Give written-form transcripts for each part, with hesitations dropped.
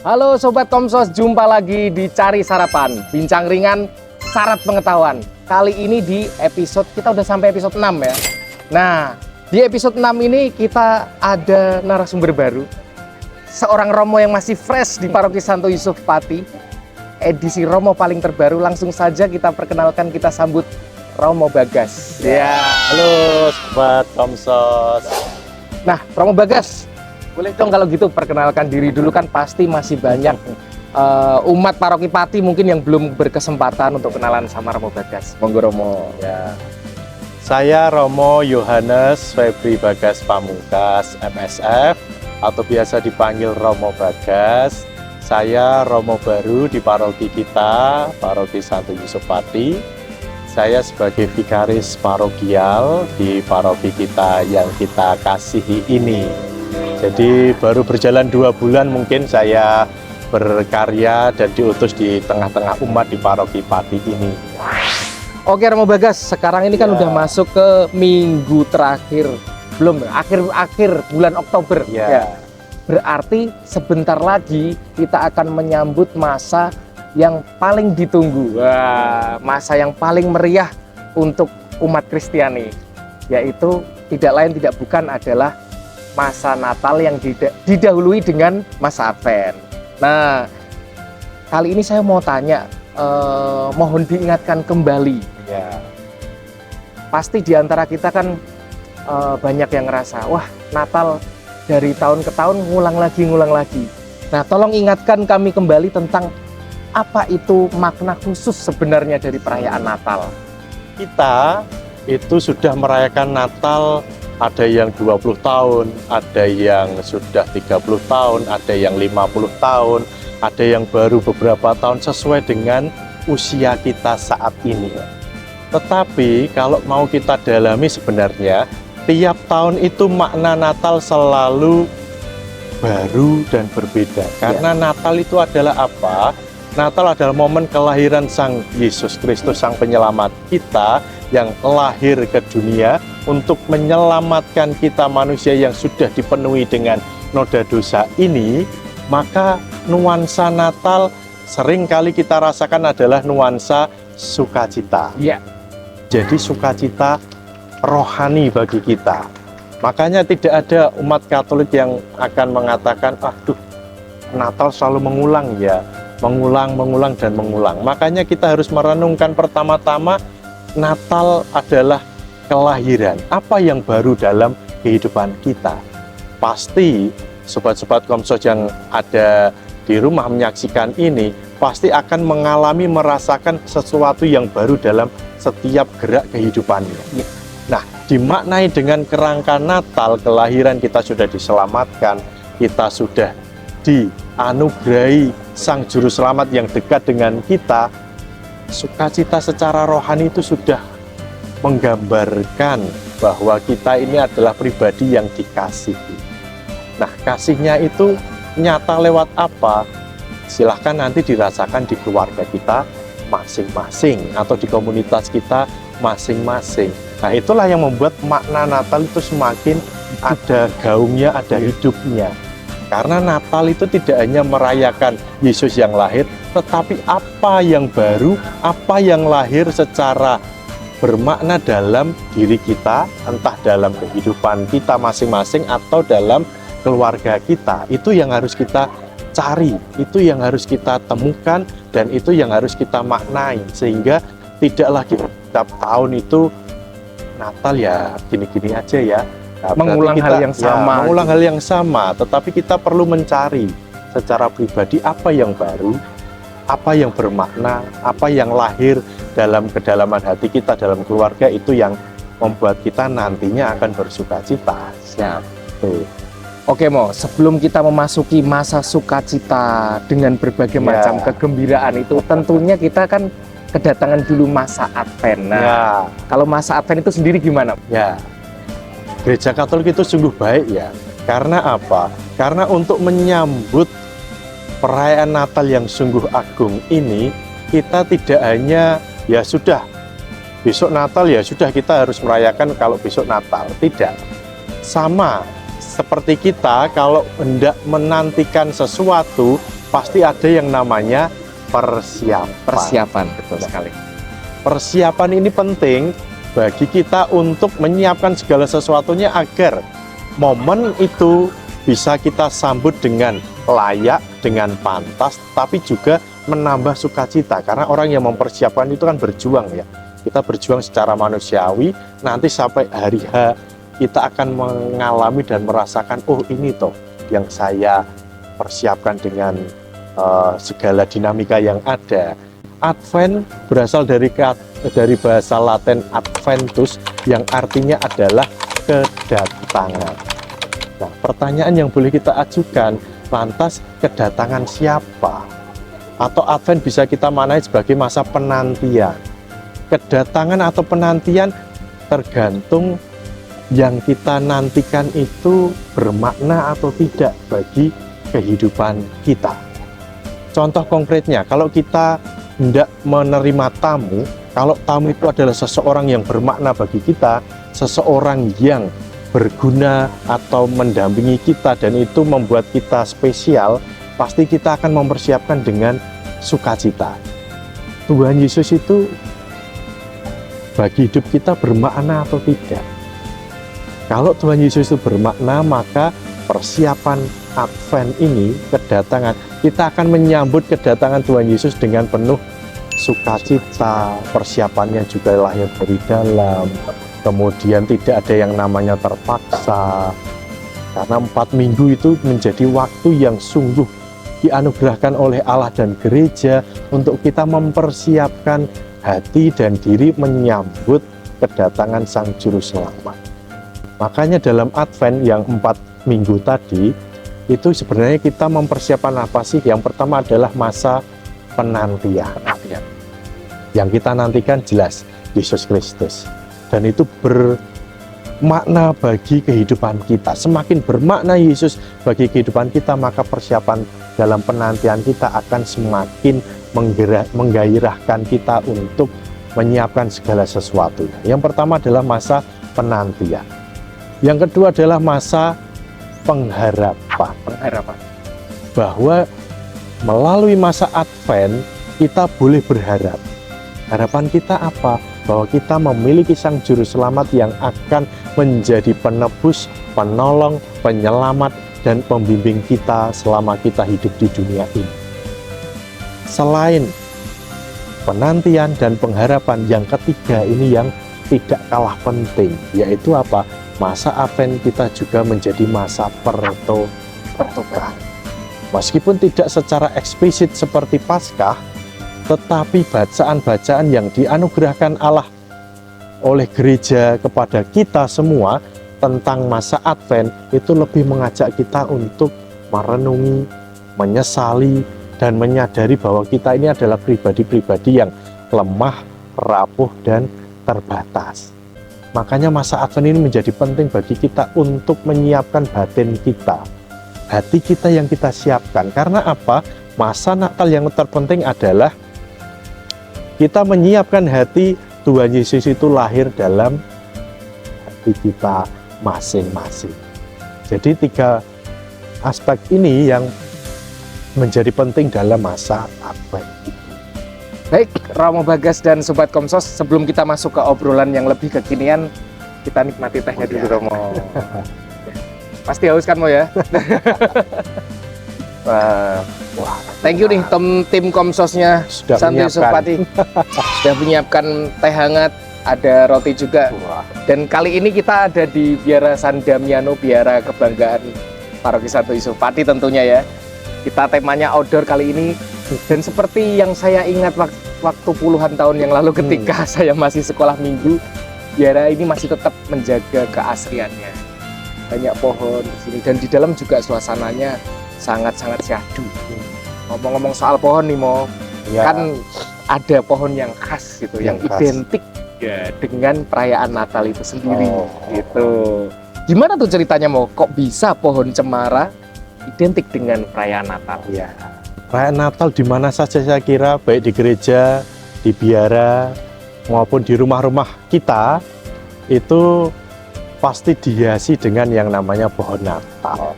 Halo Sobat Komsos, jumpa lagi di Cari Sarapan, bincang ringan, syarat pengetahuan. Kali ini di episode, kita udah sampai episode 6 ya. Nah, di episode 6 ini kita ada narasumber baru. Seorang Romo yang masih fresh di Paroki Santo Yusuf Pati. Edisi Romo paling terbaru, langsung saja kita perkenalkan, kita sambut Romo Bagas. Ya, halo Sobat Komsos. Nah, Romo Bagas, boleh dong kalau gitu perkenalkan diri dulu, kan pasti masih banyak umat Paroki Pati mungkin yang belum berkesempatan untuk kenalan sama Romo Bagas. Monggo Romo. Ya, saya Romo Yohanes Febri Bagas Pamungkas, MSF, atau biasa dipanggil Romo Bagas. Saya Romo baru di paroki kita, Paroki Santo Yusuf Pati. Saya sebagai vikaris parokial di paroki kita yang kita kasihi ini. Jadi baru berjalan 2 bulan mungkin saya berkarya dan diutus di tengah-tengah umat di Paroki Pati ini. Oke Romo Bagas, sekarang ini kan udah masuk ke minggu terakhir, belum, akhir bulan Oktober. Ya. Berarti sebentar lagi kita akan menyambut masa yang paling ditunggu. Wah, masa yang paling meriah untuk umat Kristiani, yaitu tidak lain tidak bukan adalah masa Natal yang didahului dengan masa Advent. Nah, kali ini saya mau tanya, mohon diingatkan kembali. Ya. Pasti di antara kita kan banyak yang ngerasa, wah Natal dari tahun ke tahun ngulang lagi. Nah, tolong ingatkan kami kembali tentang apa itu makna khusus sebenarnya dari perayaan Natal. Kita itu sudah merayakan Natal, ada yang 20 tahun, ada yang sudah 30 tahun, ada yang 50 tahun, ada yang baru beberapa tahun sesuai dengan usia kita saat ini. Tetapi kalau mau kita dalami sebenarnya, tiap tahun itu makna Natal selalu baru dan berbeda. Karena Natal itu adalah apa? Natal adalah momen kelahiran Sang Yesus Kristus, Sang Penyelamat kita yang lahir ke dunia untuk menyelamatkan kita manusia yang sudah dipenuhi dengan noda dosa ini. Maka nuansa Natal sering kali kita rasakan adalah nuansa sukacita. Ya. Jadi sukacita rohani bagi kita. Makanya tidak ada umat Katolik yang akan mengatakan, aduh Natal selalu mengulang ya. Mengulang dan mengulang. Makanya kita harus merenungkan pertama-tama Natal adalah kelahiran. Apa yang baru dalam kehidupan kita? Pasti sobat-sobat Komsos yang ada di rumah menyaksikan ini pasti akan mengalami merasakan sesuatu yang baru dalam setiap gerak kehidupannya. Nah, dimaknai dengan kerangka Natal, kelahiran kita sudah diselamatkan, kita sudah dianugerahi Sang Juru Selamat yang dekat dengan kita. Sukacita secara rohani itu sudah menggambarkan bahwa kita ini adalah pribadi yang dikasihi. Nah, kasihnya itu nyata lewat apa? Silahkan nanti dirasakan di keluarga kita masing-masing atau di komunitas kita masing-masing. Nah, itulah yang membuat makna Natal itu semakin ada gaungnya, ada hidupnya. Karena Natal itu tidak hanya merayakan Yesus yang lahir, tetapi apa yang baru, apa yang lahir secara bermakna dalam diri kita, entah dalam kehidupan kita masing-masing atau dalam keluarga kita. Itu yang harus kita cari, itu yang harus kita temukan, dan itu yang harus kita maknai. Sehingga tidak lagi setiap tahun itu Natal ya gini-gini aja ya. Nah, mengulang hal yang sama. Mengulang hal yang sama, tetapi kita perlu mencari secara pribadi apa yang baru, apa yang bermakna, apa yang lahir dalam kedalaman hati kita, dalam keluarga, itu yang membuat kita nantinya akan bersukacita. Siap. Tuh. Oke Mo, sebelum kita memasuki masa sukacita dengan berbagai macam kegembiraan itu, tentunya kita kan kedatangan dulu masa Advent. Nah, kalau masa Advent itu sendiri gimana? Ya. Gereja Katolik itu sungguh baik ya. Karena apa? Karena untuk menyambut perayaan Natal yang sungguh agung ini, kita tidak hanya ya sudah besok Natal ya sudah kita harus merayakan kalau besok Natal. Tidak. Sama seperti kita kalau hendak menantikan sesuatu, pasti ada yang namanya persiapan. Persiapan, betul sekali. Persiapan ini penting bagi kita untuk menyiapkan segala sesuatunya agar momen itu bisa kita sambut dengan layak, dengan pantas, tapi juga menambah sukacita. Karena orang yang mempersiapkan itu kan berjuang ya. Kita berjuang secara manusiawi, nanti sampai hari H kita akan mengalami dan merasakan, oh ini toh yang saya persiapkan dengan segala dinamika yang ada. Advent berasal dari bahasa Latin adventus yang artinya adalah kedatangan. Nah, pertanyaan yang boleh kita ajukan, lantas kedatangan siapa? Atau Advent bisa kita maknai sebagai masa penantian. Kedatangan atau penantian tergantung yang kita nantikan itu bermakna atau tidak bagi kehidupan kita. Contoh konkretnya, kalau kita hendak menerima tamu, kalau tamu itu adalah seseorang yang bermakna bagi kita, seseorang yang berguna atau mendampingi kita dan itu membuat kita spesial, pasti kita akan mempersiapkan dengan sukacita. Tuhan Yesus itu bagi hidup kita bermakna atau tidak? Kalau Tuhan Yesus itu bermakna, maka persiapan Advent ini, kedatangan, kita akan menyambut kedatangan Tuhan Yesus dengan penuh sukacita. Persiapannya juga lahir dari dalam, kemudian tidak ada yang namanya terpaksa, karena 4 minggu itu menjadi waktu yang sungguh dianugerahkan oleh Allah dan gereja untuk kita mempersiapkan hati dan diri menyambut kedatangan Sang Juru Selamat. Makanya dalam Advent yang 4 minggu tadi, itu sebenarnya kita mempersiapkan apa sih? Yang pertama adalah masa penantian. Yang kita nantikan jelas Yesus Kristus. Dan itu bermakna bagi kehidupan kita. Semakin bermakna Yesus bagi kehidupan kita, maka persiapan dalam penantian kita akan semakin menggairahkan kita untuk menyiapkan segala sesuatu. Yang pertama adalah masa penantian. Yang kedua adalah masa pengharapan. Bahwa melalui masa Advent kita boleh berharap. Harapan kita apa? Bahwa kita memiliki Sang Juru Selamat yang akan menjadi penebus, penolong, penyelamat, dan pembimbing kita selama kita hidup di dunia ini. Selain penantian dan pengharapan, yang ketiga ini yang tidak kalah penting, yaitu apa? Masa Advent kita juga menjadi masa pertobahan. Meskipun tidak secara eksplisit seperti Paskah, tetapi bacaan-bacaan yang dianugerahkan Allah oleh gereja kepada kita semua tentang masa Advent itu lebih mengajak kita untuk merenungi, menyesali, dan menyadari bahwa kita ini adalah pribadi-pribadi yang lemah, rapuh, dan terbatas. Makanya masa Advent ini menjadi penting bagi kita untuk menyiapkan batin kita, hati kita yang kita siapkan. Karena apa? Masa Natal yang terpenting adalah kita menyiapkan hati Tuhan Yesus itu lahir dalam hati kita masing-masing. Jadi 3 aspek ini yang menjadi penting dalam masa Advent. Baik, Romo Bagas dan Sobat Komsos, sebelum kita masuk ke obrolan yang lebih kekinian, kita nikmati tehnya dulu, Romo. Pasti haus kan, Mo ya? Wah, thank you nih tim Komsosnya Santo Yusuf Pati. Sudah menyiapkan teh hangat, ada roti juga. Dan kali ini kita ada di Biara San Damiano, Biara Kebanggaan Paroki Santo Yusuf Pati tentunya ya. Kita temanya outdoor kali ini, dan seperti yang saya ingat waktu puluhan tahun yang lalu ketika saya masih sekolah minggu, biara ini masih tetap menjaga keasliannya. Banyak pohon di sini dan di dalam juga suasananya sangat-sangat syahdu. Ngomong-ngomong soal pohon nih, Mo, ya, kan ada pohon yang khas gitu, yang identik ya dengan perayaan Natal itu sendiri. Gitu. Gimana tuh ceritanya, Mo? Kok bisa pohon cemara identik dengan perayaan Natal? Ya, perayaan Natal di mana saja saya kira, baik di gereja, di biara, maupun di rumah-rumah kita, itu pasti dihiasi dengan yang namanya pohon Natal.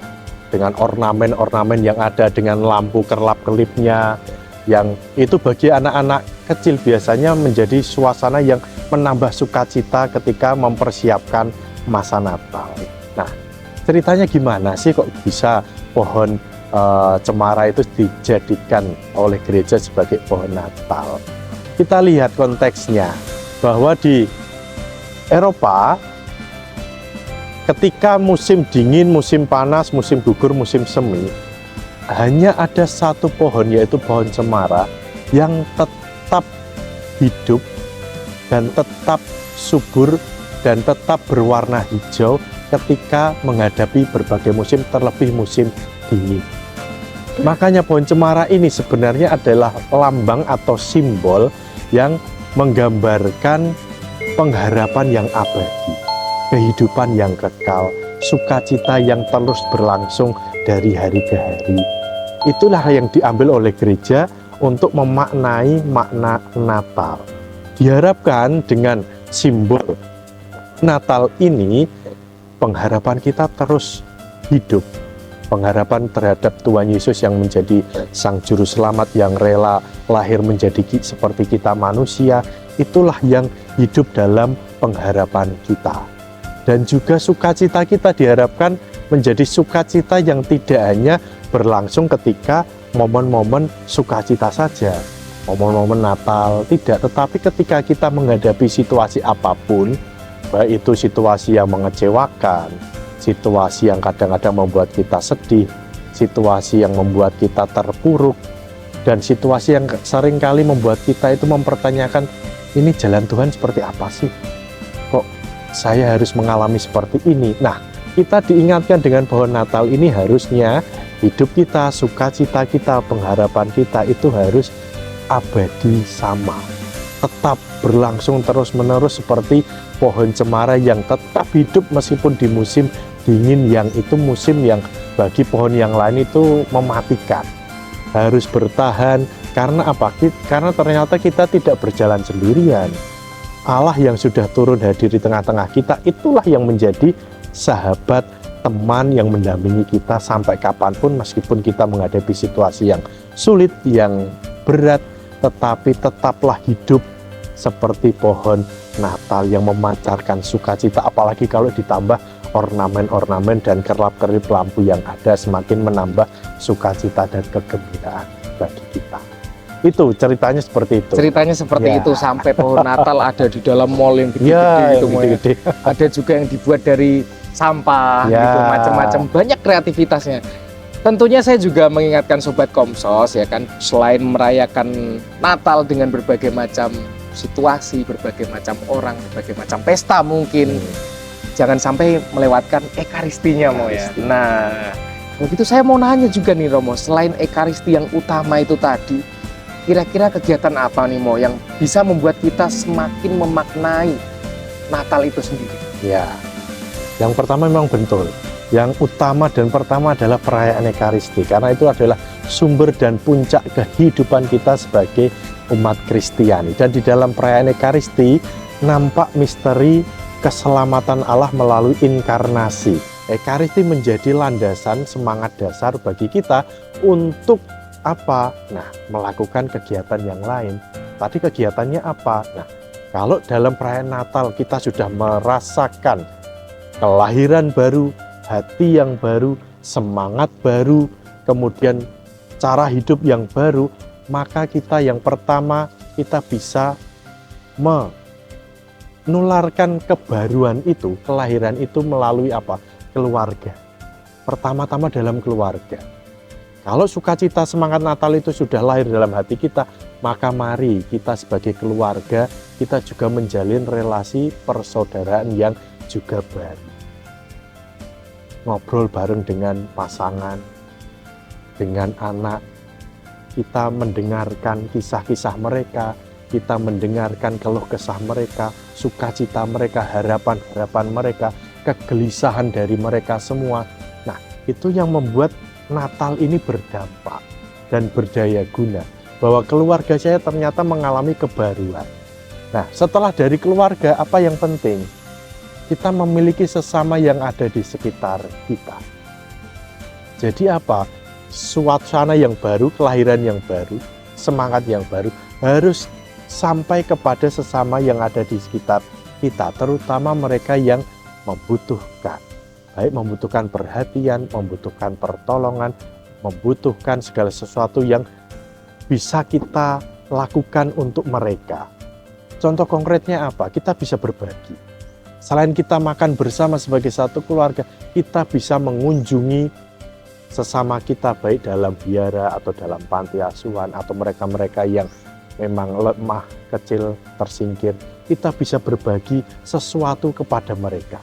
dengan ornamen-ornamen yang ada, dengan lampu kerlap-kelipnya, yang itu bagi anak-anak kecil biasanya menjadi suasana yang menambah sukacita ketika mempersiapkan masa Natal. Nah, ceritanya gimana sih kok bisa pohon cemara itu dijadikan oleh gereja sebagai pohon Natal? Kita lihat konteksnya, bahwa di Eropa ketika musim dingin, musim panas, musim gugur, musim semi, hanya ada satu pohon, yaitu pohon cemara yang tetap hidup dan tetap subur dan tetap berwarna hijau ketika menghadapi berbagai musim, terlebih musim dingin. Makanya pohon cemara ini sebenarnya adalah lambang atau simbol yang menggambarkan pengharapan yang abadi, kehidupan yang kekal, sukacita yang terus berlangsung dari hari ke hari. Itulah yang diambil oleh gereja untuk memaknai makna Natal. Diharapkan dengan simbol Natal ini, pengharapan kita terus hidup. Pengharapan terhadap Tuhan Yesus yang menjadi Sang Juru Selamat, yang rela lahir menjadi seperti kita manusia, itulah yang hidup dalam pengharapan kita. Dan juga sukacita kita diharapkan menjadi sukacita yang tidak hanya berlangsung ketika momen-momen sukacita saja, momen-momen Natal, tidak, tetapi ketika kita menghadapi situasi apapun, baik itu situasi yang mengecewakan, situasi yang kadang-kadang membuat kita sedih, situasi yang membuat kita terpuruk, dan situasi yang seringkali membuat kita itu mempertanyakan, ini jalan Tuhan seperti apa sih? Kok saya harus mengalami seperti ini? Nah, kita diingatkan dengan pohon Natal ini, harusnya hidup kita, sukacita kita, pengharapan kita itu harus abadi sama, tetap berlangsung terus-menerus seperti pohon cemara yang tetap hidup meskipun di musim dingin, yang itu musim yang bagi pohon yang lain itu mematikan. Harus bertahan, karena apa? Karena ternyata kita tidak berjalan sendirian. Allah yang sudah turun hadir di tengah-tengah kita, itulah yang menjadi sahabat, teman yang mendampingi kita sampai kapanpun, meskipun kita menghadapi situasi yang sulit, yang berat, tetapi tetaplah hidup seperti pohon Natal yang memancarkan sukacita, apalagi kalau ditambah ornamen-ornamen dan kerlap-kerlip lampu yang ada, semakin menambah sukacita dan kegembiraan bagi kita. Itu ceritanya seperti itu. Ceritanya seperti Ya. itu, sampai pohon Natal ada di dalam mall yang gede-gede Ya, itu, gede-gede. ada juga yang dibuat dari sampah, Ya. gitu, macam-macam, banyak kreativitasnya. Tentunya saya juga mengingatkan Sobat Komsos, ya kan, selain merayakan Natal dengan berbagai macam situasi, berbagai macam orang, berbagai macam pesta mungkin, jangan sampai melewatkan ekaristinya, Mo ya. Nah, begitu saya mau nanya juga nih Romo, selain ekaristi yang utama itu tadi, kira-kira kegiatan apa nih Mo yang bisa membuat kita semakin memaknai Natal itu sendiri? Ya, yang pertama memang betul. Yang utama dan pertama adalah perayaan Ekaristi, karena itu adalah sumber dan puncak kehidupan kita sebagai umat Kristiani. Dan di dalam perayaan Ekaristi nampak misteri keselamatan Allah melalui inkarnasi. Ekaristi menjadi landasan semangat dasar bagi kita untuk apa? Nah, melakukan kegiatan yang lain. Tadi kegiatannya apa? Nah, kalau dalam perayaan Natal kita sudah merasakan kelahiran baru, hati yang baru, semangat baru, kemudian cara hidup yang baru, maka kita yang pertama, kita bisa menularkan kebaruan itu, kelahiran itu melalui apa? Keluarga. Pertama-tama dalam keluarga. Kalau sukacita semangat Natal itu sudah lahir dalam hati kita, maka mari kita sebagai keluarga, kita juga menjalin relasi persaudaraan yang juga baru. Ngobrol bareng dengan pasangan, dengan anak, kita mendengarkan kisah-kisah mereka, kita mendengarkan keluh kesah mereka, sukacita mereka, harapan-harapan mereka, kegelisahan dari mereka semua. Nah, itu yang membuat Natal ini berdampak dan berdaya guna, bahwa keluarga saya ternyata mengalami kebaruan. Nah, setelah dari keluarga, apa yang penting? Kita memiliki sesama yang ada di sekitar kita. Jadi apa? Suasana yang baru, kelahiran yang baru, semangat yang baru harus sampai kepada sesama yang ada di sekitar kita, terutama mereka yang membutuhkan. Baik membutuhkan perhatian, membutuhkan pertolongan, membutuhkan segala sesuatu yang bisa kita lakukan untuk mereka. Contoh konkretnya apa? Kita bisa berbagi. Selain kita makan bersama sebagai satu keluarga, kita bisa mengunjungi sesama kita baik dalam biara atau dalam panti asuhan atau mereka-mereka yang memang lemah, kecil, tersingkir. Kita bisa berbagi sesuatu kepada mereka.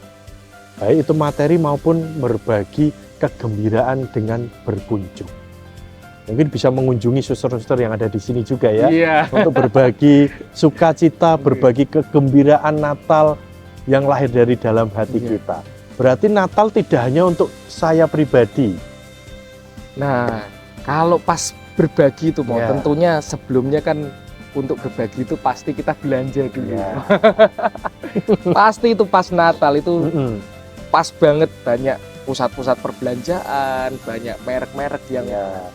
Baik itu materi maupun berbagi kegembiraan dengan berkunjung. Mungkin bisa mengunjungi suster-suster yang ada di sini juga ya. Untuk berbagi sukacita, berbagi kegembiraan Natal yang lahir dari dalam hati kita. Berarti Natal tidak hanya untuk saya pribadi. Nah, kalau pas berbagi itu tentunya sebelumnya kan untuk berbagi itu pasti kita belanja dulu. Pasti itu pas Natal itu pas banget, banyak pusat-pusat perbelanjaan, banyak merek-merek yang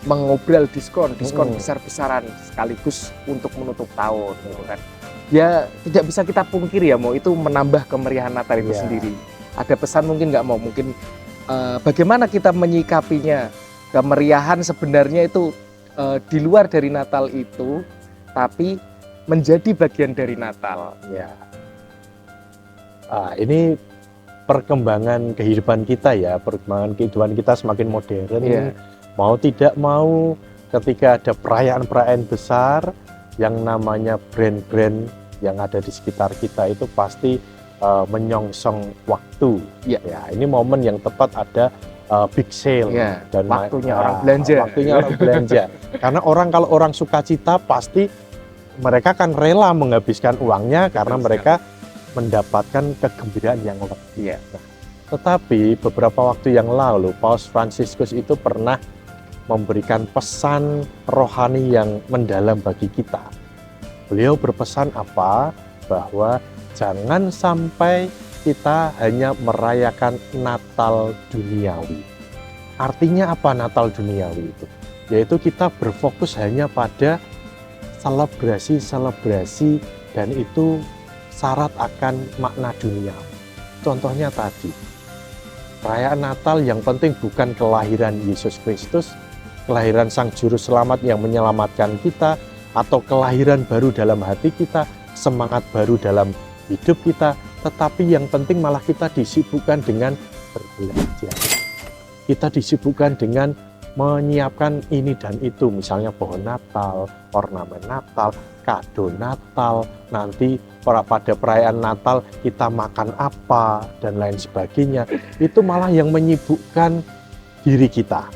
mengobrol diskon besar-besaran sekaligus untuk menutup tahun, gitu kan. Ya tidak bisa kita pungkiri ya, mau itu menambah kemeriahan Natal itu sendiri. Ada pesan mungkin nggak mau, mungkin bagaimana kita menyikapinya? Kemeriahan sebenarnya itu di luar dari Natal itu, tapi menjadi bagian dari Natal. Ya. Ini perkembangan kehidupan kita ya, perkembangan kehidupan kita semakin modern. Mau tidak mau, ketika ada perayaan-perayaan besar, yang namanya brand-brand yang ada di sekitar kita itu pasti menyongsong waktu. Ya, ini momen yang tepat ada big sale dan waktunya orang belanja. Karena kalau orang sukacita pasti mereka kan rela menghabiskan uangnya karena mereka mendapatkan kegembiraan yang lebih. Tetapi beberapa waktu yang lalu Paus Fransiskus itu pernah memberikan pesan rohani yang mendalam bagi kita. Beliau berpesan apa? Bahwa jangan sampai kita hanya merayakan Natal duniawi. Artinya apa Natal duniawi itu? Yaitu kita berfokus hanya pada selebrasi dan itu syarat akan makna duniawi. Contohnya tadi, perayaan Natal yang penting bukan kelahiran Yesus Kristus, kelahiran Sang Juru Selamat yang menyelamatkan kita, atau kelahiran baru dalam hati kita, semangat baru dalam hidup kita, tetapi yang penting malah kita disibukkan dengan berbelanja. Kita disibukkan dengan menyiapkan ini dan itu, misalnya pohon Natal, ornamen Natal, kado Natal, nanti pada perayaan Natal kita makan apa, dan lain sebagainya. Itu malah yang menyibukkan diri kita.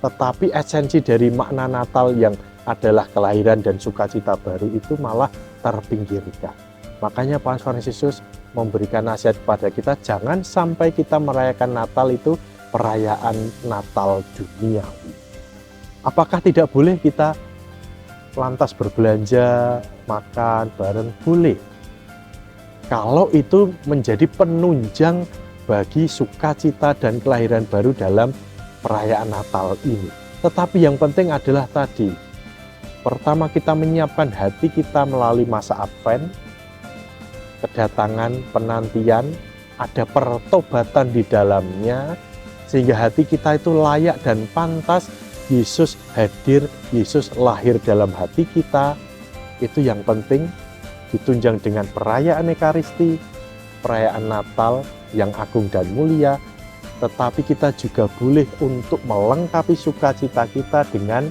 Tetapi esensi dari makna Natal yang adalah kelahiran dan sukacita baru itu malah terpinggirkan. Makanya Paus Fransiskus memberikan nasihat kepada kita, jangan sampai kita merayakan Natal itu perayaan Natal duniawi. Apakah tidak boleh kita lantas berbelanja, makan bareng? Boleh. Kalau itu menjadi penunjang bagi sukacita dan kelahiran baru dalam perayaan Natal ini. Tetapi yang penting adalah tadi, pertama kita menyiapkan hati kita melalui masa Advent, kedatangan, penantian, ada pertobatan di dalamnya, sehingga hati kita itu layak dan pantas Yesus hadir, Yesus lahir dalam hati kita. Itu yang penting, ditunjang dengan perayaan Ekaristi, perayaan Natal yang agung dan mulia, tetapi kita juga boleh untuk melengkapi sukacita kita dengan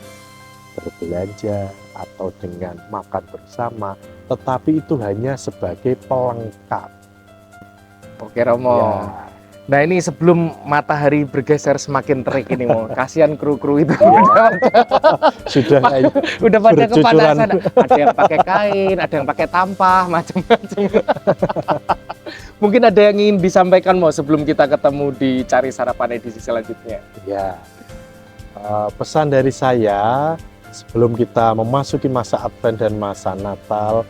berbelanja atau dengan makan bersama, tetapi itu hanya sebagai pelengkap. Oke Romo. Nah ini sebelum matahari bergeser semakin terik ini, mau kasihan kru-kru itu sudah udah pada kepanasan. Ada yang pakai kain, ada yang pakai tampah, macam-macam. Mungkin ada yang ingin disampaikan mau sebelum kita ketemu di Cari Sarapan edisi selanjutnya. Ya, pesan dari saya sebelum kita memasuki masa Advent dan masa Natal,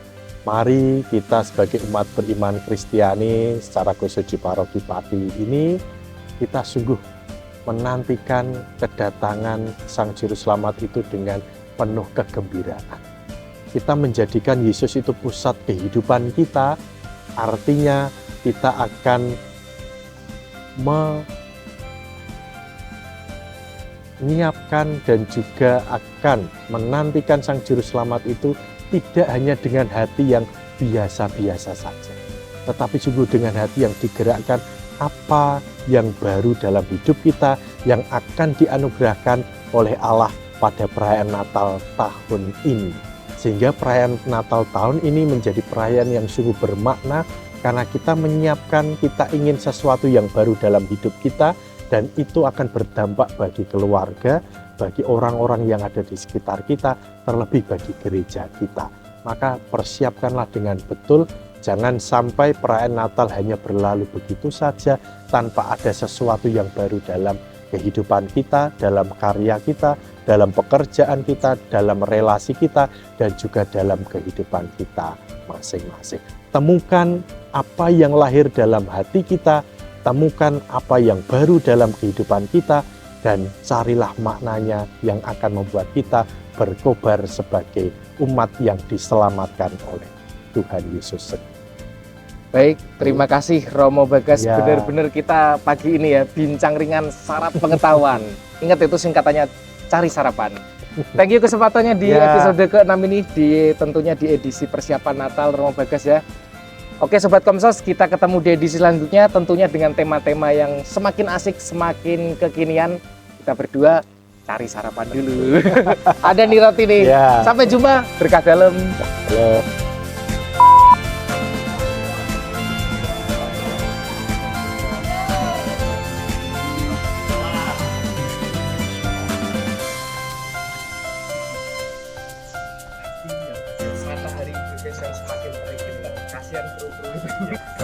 mari kita sebagai umat beriman Kristiani secara khusus di Paroki Pati ini, kita sungguh menantikan kedatangan Sang Juru Selamat itu dengan penuh kegembiraan. Kita menjadikan Yesus itu pusat kehidupan kita, artinya kita akan menyiapkan dan juga akan menantikan Sang Juru Selamat itu tidak hanya dengan hati yang biasa-biasa saja, tetapi sungguh dengan hati yang digerakkan apa yang baru dalam hidup kita yang akan dianugerahkan oleh Allah pada perayaan Natal tahun ini. Sehingga perayaan Natal tahun ini menjadi perayaan yang sungguh bermakna karena kita menyiapkan, kita ingin sesuatu yang baru dalam hidup kita, dan itu akan berdampak bagi keluarga, bagi orang-orang yang ada di sekitar kita, terlebih bagi gereja kita. Maka persiapkanlah dengan betul. Jangan sampai perayaan Natal hanya berlalu begitu saja tanpa ada sesuatu yang baru dalam kehidupan kita, dalam karya kita, dalam pekerjaan kita, dalam relasi kita, dan juga dalam kehidupan kita masing-masing. Temukan apa yang lahir dalam hati kita, temukan apa yang baru dalam kehidupan kita, dan carilah maknanya yang akan membuat kita berkobar sebagai umat yang diselamatkan oleh Tuhan Yesus sendiri. Baik, terima kasih Romo Bagas. Ya. Benar-benar kita pagi ini ya bincang ringan syarat pengetahuan. Ingat itu singkatannya cari sarapan. Thank you kesempatannya di episode ke-6 ini, tentunya di edisi persiapan Natal Romo Bagas ya. Oke Sobat Komsos, kita ketemu di edisi selanjutnya tentunya dengan tema-tema yang semakin asik, semakin kekinian. Kita berdua cari sarapan dulu. Ada nih roti nih. Ya. Sampai jumpa, berkah dalam. Halo. Matahari Indonesia yang semakin terik, kasihan kru-kru.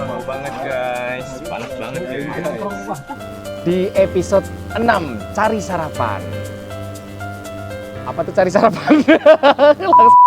Mau banget guys, panas banget ya guys. Di episode 6, cari sarapan. Apa tuh cari sarapan? Langsung